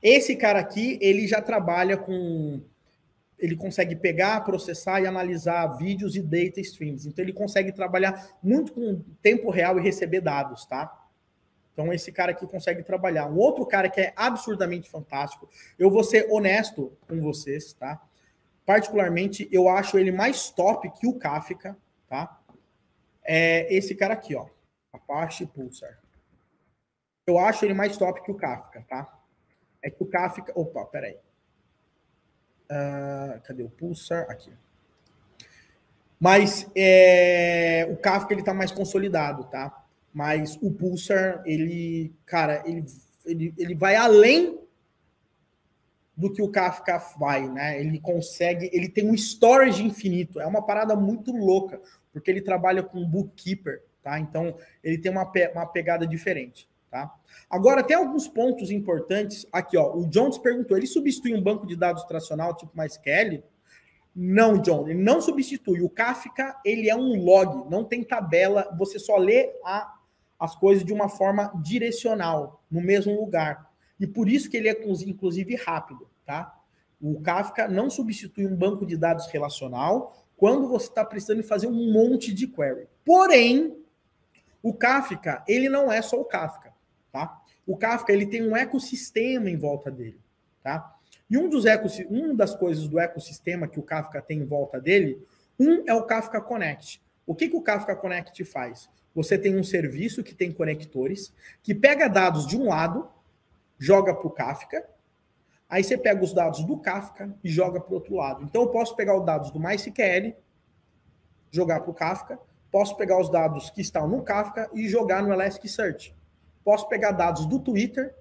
Esse cara aqui, ele já trabalha com... Ele consegue pegar, processar e analisar vídeos e data streams. Então, ele consegue trabalhar muito com tempo real e receber dados, tá? Então, esse cara aqui consegue trabalhar. Um outro cara que é absurdamente fantástico, eu vou ser honesto com vocês, tá? Particularmente, eu acho ele mais top que o Kafka, tá? É esse cara aqui, ó. Apache Pulsar. Eu acho ele mais top que o Kafka, tá? É que o Kafka... Opa, peraí. Cadê o Pulsar? Aqui. Mas o Kafka, ele tá mais consolidado, tá? Mas o Pulsar, ele, cara, ele vai além do que o Kafka vai, né? Ele consegue, ele tem um storage infinito. É uma parada muito louca, porque ele trabalha com bookkeeper, tá? Então, ele tem uma pegada diferente, tá? Agora, tem alguns pontos importantes. Aqui, ó, o Jones perguntou, ele substitui um banco de dados tradicional, tipo MySQL? Não, John, ele não substitui. O Kafka, ele é um log, não tem tabela, você só lê as coisas de uma forma direcional, no mesmo lugar. E por isso que ele é, inclusive, rápido, tá? O Kafka não substitui um banco de dados relacional quando você está precisando fazer um monte de query. Porém, o Kafka, ele não é só o Kafka, tá? O Kafka, ele tem um ecossistema em volta dele, tá? E uma das coisas do ecossistema que o Kafka tem em volta dele, é o Kafka Connect. O que o Kafka Connect faz? Você tem um serviço que tem conectores, que pega dados de um lado, joga para o Kafka, aí você pega os dados do Kafka e joga para o outro lado. Então eu posso pegar os dados do MySQL, jogar para o Kafka, posso pegar os dados que estão no Kafka e jogar no Elasticsearch. Posso pegar dados do Twitter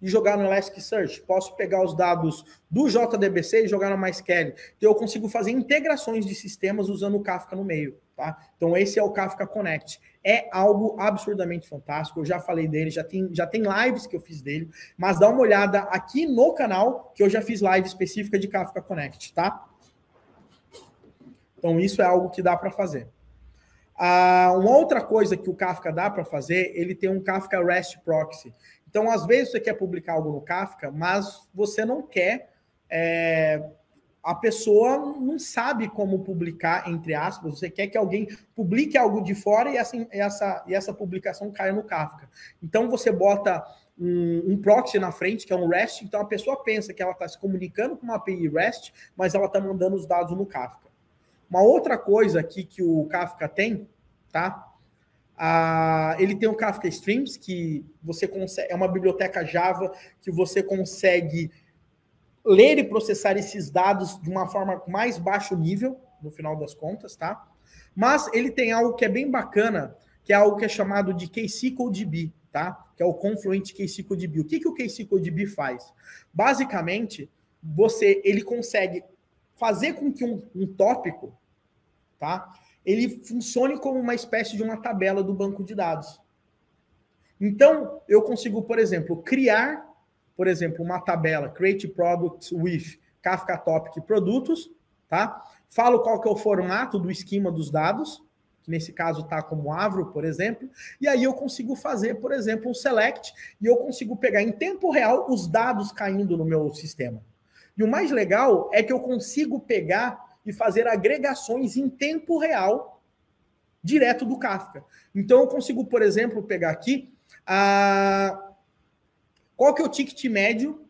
e jogar no Elasticsearch. Posso pegar os dados do JDBC e jogar no MySQL. Então, eu consigo fazer integrações de sistemas usando o Kafka no meio, tá? Então, esse é o Kafka Connect. É algo absurdamente fantástico. Eu já falei dele, já tem lives que eu fiz dele, mas dá uma olhada aqui no canal, que eu já fiz live específica de Kafka Connect, tá? Então, isso é algo que dá para fazer. Uma outra coisa que o Kafka dá para fazer, ele tem um Kafka REST Proxy. Então, às vezes, você quer publicar algo no Kafka, mas você não quer... a pessoa não sabe como publicar, entre aspas. Você quer que alguém publique algo de fora e essa publicação caia no Kafka. Então, você bota um proxy na frente, que é um REST. Então, a pessoa pensa que ela está se comunicando com uma API REST, mas ela está mandando os dados no Kafka. Uma outra coisa aqui que o Kafka tem, tá? Ele tem o Kafka Streams, que você consegue, é uma biblioteca Java que você consegue ler e processar esses dados de uma forma mais baixo nível, no final das contas, tá? Mas ele tem algo que é bem bacana, que é algo que é chamado de KSQLDB, tá? Que é o Confluent KSQLDB. O que o KSQLDB faz? Basicamente, ele consegue fazer com que um tópico, tá? Ele funcione como uma espécie de uma tabela do banco de dados. Então, eu consigo, por exemplo, criar, uma tabela, create products with Kafka Topic produtos, tá? Falo qual que é o formato do esquema dos dados, que nesse caso está como Avro, por exemplo, e aí eu consigo fazer, por exemplo, um select, e eu consigo pegar em tempo real os dados caindo no meu sistema. E o mais legal é que eu consigo pegar e fazer agregações em tempo real direto do Kafka. Então, eu consigo, por exemplo, pegar aqui qual que é o ticket médio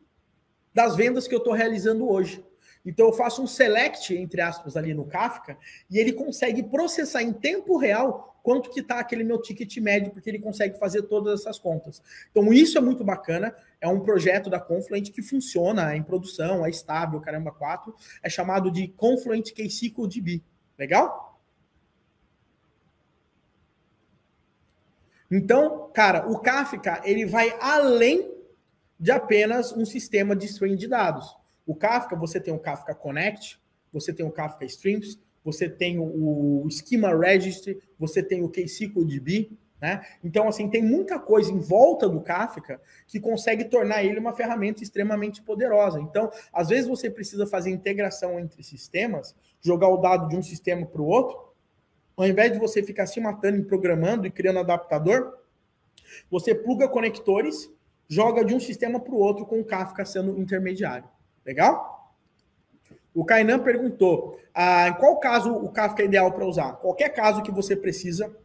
das vendas que eu estou realizando hoje. Então, eu faço um select, entre aspas, ali no Kafka, e ele consegue processar em tempo real quanto que está aquele meu ticket médio, porque ele consegue fazer todas essas contas. Então, isso é muito bacana. É um projeto da Confluent que funciona em produção, é estável, caramba, 4. É chamado de Confluent KSQLDB. Legal? Então, cara, o Kafka, ele vai além de apenas um sistema de stream de dados. O Kafka, você tem o Kafka Connect, você tem o Kafka Streams, você tem o Schema Registry, você tem o KSQLDB, né? Então, assim, tem muita coisa em volta do Kafka que consegue tornar ele uma ferramenta extremamente poderosa. Então, às vezes você precisa fazer integração entre sistemas, jogar o dado de um sistema para o outro, ao invés de você ficar se matando e programando e criando adaptador, você pluga conectores, joga de um sistema para o outro com o Kafka sendo intermediário. Legal? O Kainan perguntou, em qual caso o Kafka é ideal para usar? Qualquer caso que você precisa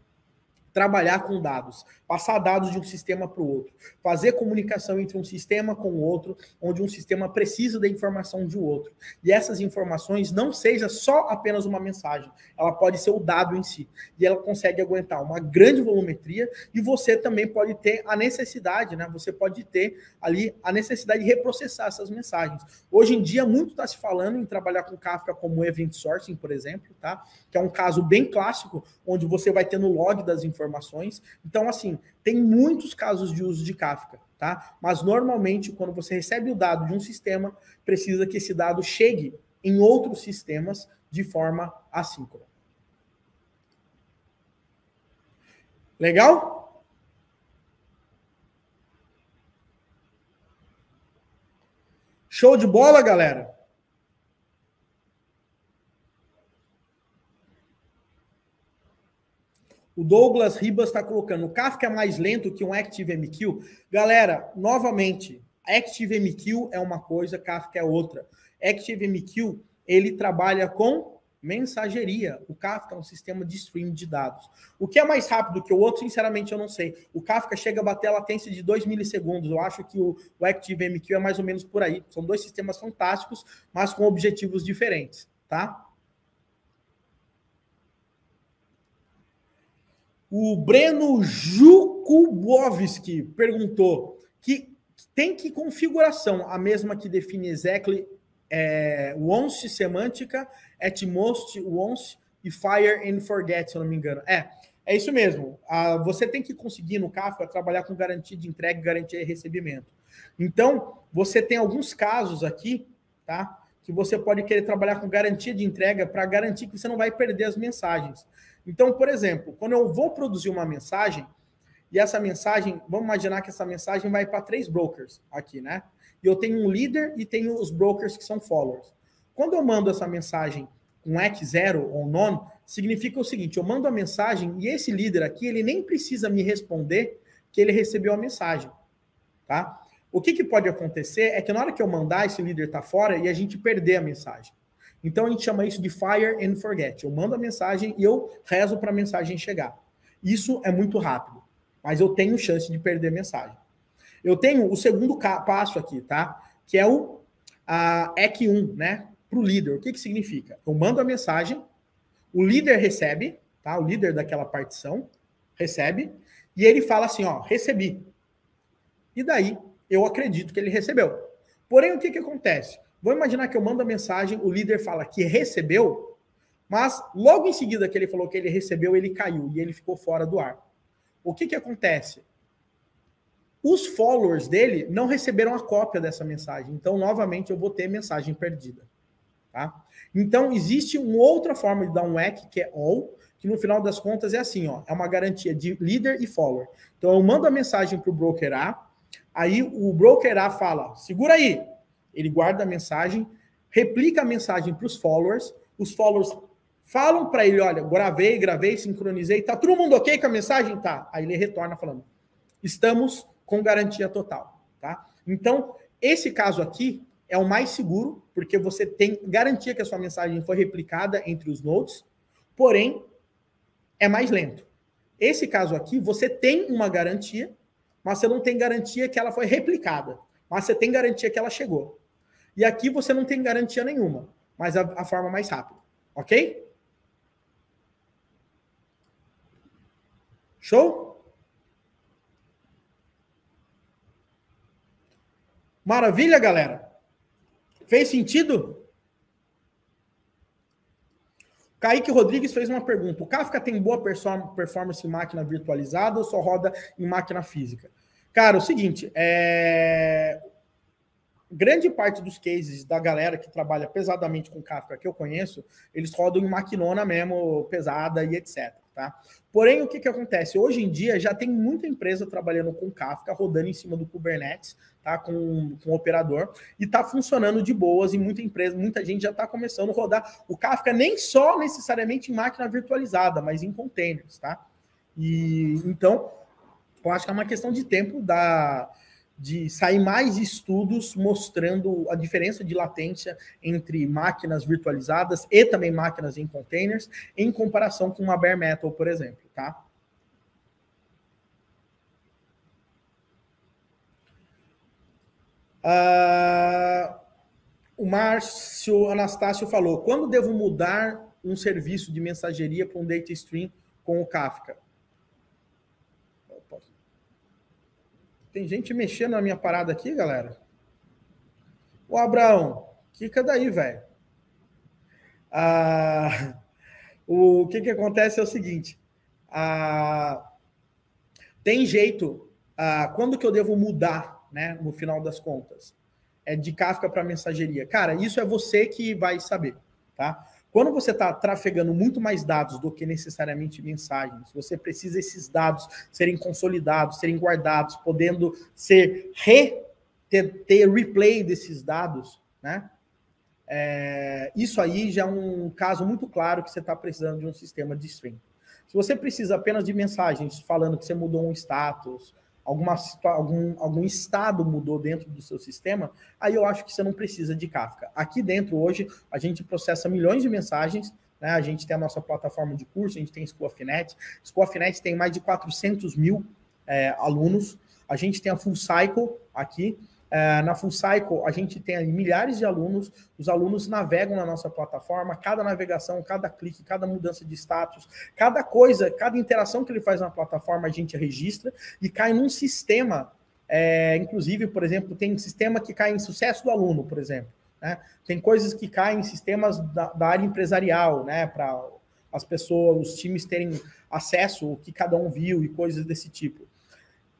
trabalhar com dados, passar dados de um sistema para o outro, fazer comunicação entre um sistema com o outro, onde um sistema precisa da informação de outro. E essas informações não seja só apenas uma mensagem, ela pode ser o dado em si. E ela consegue aguentar uma grande volumetria e você também pode ter a necessidade, né? Você pode ter ali a necessidade de reprocessar essas mensagens. Hoje em dia, muito está se falando em trabalhar com Kafka como Event Sourcing, por exemplo, tá? Que é um caso bem clássico, onde você vai ter no log das informações. Então, assim, tem muitos casos de uso de Kafka, tá? Mas, normalmente, quando você recebe o dado de um sistema, precisa que esse dado chegue em outros sistemas de forma assíncrona. Legal? Show de bola, galera? O Douglas Ribas está colocando, o Kafka é mais lento que um ActiveMQ? Galera, novamente, ActiveMQ é uma coisa, Kafka é outra. ActiveMQ, ele trabalha com mensageria. O Kafka é um sistema de stream de dados. O que é mais rápido que o outro, sinceramente, eu não sei. O Kafka chega a bater a latência de 2 milissegundos. Eu acho que o ActiveMQ é mais ou menos por aí. São dois sistemas fantásticos, mas com objetivos diferentes, tá? O Breno Jukubowski perguntou que tem que configuração a mesma que define exactly once semântica, at most once e fire and forget, se eu não me engano. É isso mesmo. Você tem que conseguir no Kafka trabalhar com garantia de entrega e garantia de recebimento. Então, você tem alguns casos aqui, tá? Que você pode querer trabalhar com garantia de entrega para garantir que você não vai perder as mensagens. Então, por exemplo, quando eu vou produzir uma mensagem, e essa mensagem, vamos imaginar que essa mensagem vai para 3 brokers aqui, né? E eu tenho um líder e tenho os brokers que são followers. Quando eu mando essa mensagem com EC0 ou none, significa o seguinte, eu mando a mensagem e esse líder aqui, ele nem precisa me responder que ele recebeu a mensagem, tá? O que pode acontecer é que na hora que eu mandar, esse líder tá fora e a gente perder a mensagem. Então, a gente chama isso de fire and forget. Eu mando a mensagem e eu rezo para a mensagem chegar. Isso é muito rápido, mas eu tenho chance de perder a mensagem. Eu tenho o segundo passo aqui, tá? Que é o EC1, né? Para o líder. O que significa? Eu mando a mensagem, o líder recebe, tá? O líder daquela partição recebe, e ele fala assim, ó, recebi. E daí, eu acredito que ele recebeu. Porém, o que acontece? Vou imaginar que eu mando a mensagem, o líder fala que recebeu, mas logo em seguida que ele falou que ele recebeu, ele caiu e ele ficou fora do ar. O que acontece? Os followers dele não receberam a cópia dessa mensagem. Então, novamente, eu vou ter mensagem perdida. Tá? Então, existe uma outra forma de dar um EC, que é all, que no final das contas é assim, ó, é uma garantia de líder e follower. Então, eu mando a mensagem para o broker A, aí o broker A fala, segura aí. Ele guarda a mensagem, replica a mensagem para os followers falam para ele, olha, gravei, sincronizei, tá todo mundo ok com a mensagem? Tá. Aí ele retorna falando, estamos com garantia total, tá? Então, esse caso aqui é o mais seguro, porque você tem garantia que a sua mensagem foi replicada entre os nodes, porém, é mais lento. Esse caso aqui, você tem uma garantia, mas você não tem garantia que ela foi replicada, mas você tem garantia que ela chegou. E aqui você não tem garantia nenhuma, mas a forma mais rápida, ok? Show? Maravilha, galera? Fez sentido? Kaique Rodrigues fez uma pergunta. O Kafka tem boa performance em máquina virtualizada ou só roda em máquina física? Cara, é o seguinte, grande parte dos cases da galera que trabalha pesadamente com Kafka que eu conheço, eles rodam em maquinona mesmo, pesada e etc. Tá? Porém, o que acontece? Hoje em dia já tem muita empresa trabalhando com Kafka, rodando em cima do Kubernetes, tá? com o operador, e está funcionando de boas e muita gente já está começando a rodar o Kafka nem só necessariamente em máquina virtualizada, mas em containers. Tá? E então, eu acho que é uma questão de tempo de sair mais estudos mostrando a diferença de latência entre máquinas virtualizadas e também máquinas em containers, em comparação com uma bare metal, por exemplo, tá? O Márcio Anastácio falou, quando devo mudar um serviço de mensageria para um data stream com o Kafka? Tem gente mexendo na minha parada aqui, galera. Ô, Abraão, quica daí, velho. O que acontece é o seguinte. Tem jeito. Quando que eu devo mudar, né, no final das contas? É de Kafka para mensageria. Cara, isso é você que vai saber, tá? Quando você está trafegando muito mais dados do que necessariamente mensagens, você precisa esses dados serem consolidados, serem guardados, podendo ser ter replay desses dados, né? Isso aí já é um caso muito claro que você está precisando de um sistema de stream. Se você precisa apenas de mensagens falando que você mudou um status, algum estado mudou dentro do seu sistema, aí eu acho que você não precisa de Kafka. Aqui dentro, hoje, a gente processa milhões de mensagens, né? A gente tem a nossa plataforma de curso, a gente tem School of Net. School of Net tem mais de 400 mil alunos. A gente tem a Full Cycle aqui. Na Full Cycle, a gente tem milhares de alunos, os alunos navegam na nossa plataforma, cada navegação, cada clique, cada mudança de status, cada coisa, cada interação que ele faz na plataforma, a gente registra e cai num sistema, inclusive, por exemplo, tem sistema que cai em sucesso do aluno, por exemplo, né? Tem coisas que caem em sistemas da área empresarial, né, para as pessoas, os times terem acesso ao que cada um viu e coisas desse tipo.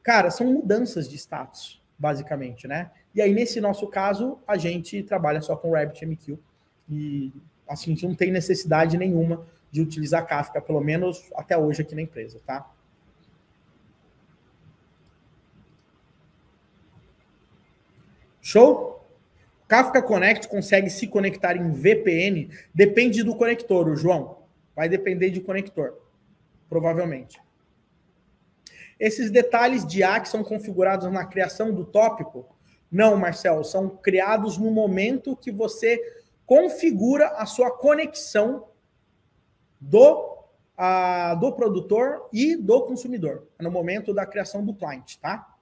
Cara, são mudanças de status, basicamente, né? E aí, nesse nosso caso, a gente trabalha só com RabbitMQ e, assim, a gente não tem necessidade nenhuma de utilizar Kafka, pelo menos até hoje aqui na empresa, tá? Show? Kafka Connect consegue se conectar em VPN? Depende do conector, João. Vai depender de conector, provavelmente. Esses detalhes de ACK são configurados na criação do tópico? Não, Marcelo, são criados no momento que você configura a sua conexão do produtor e do consumidor, no momento da criação do client, tá?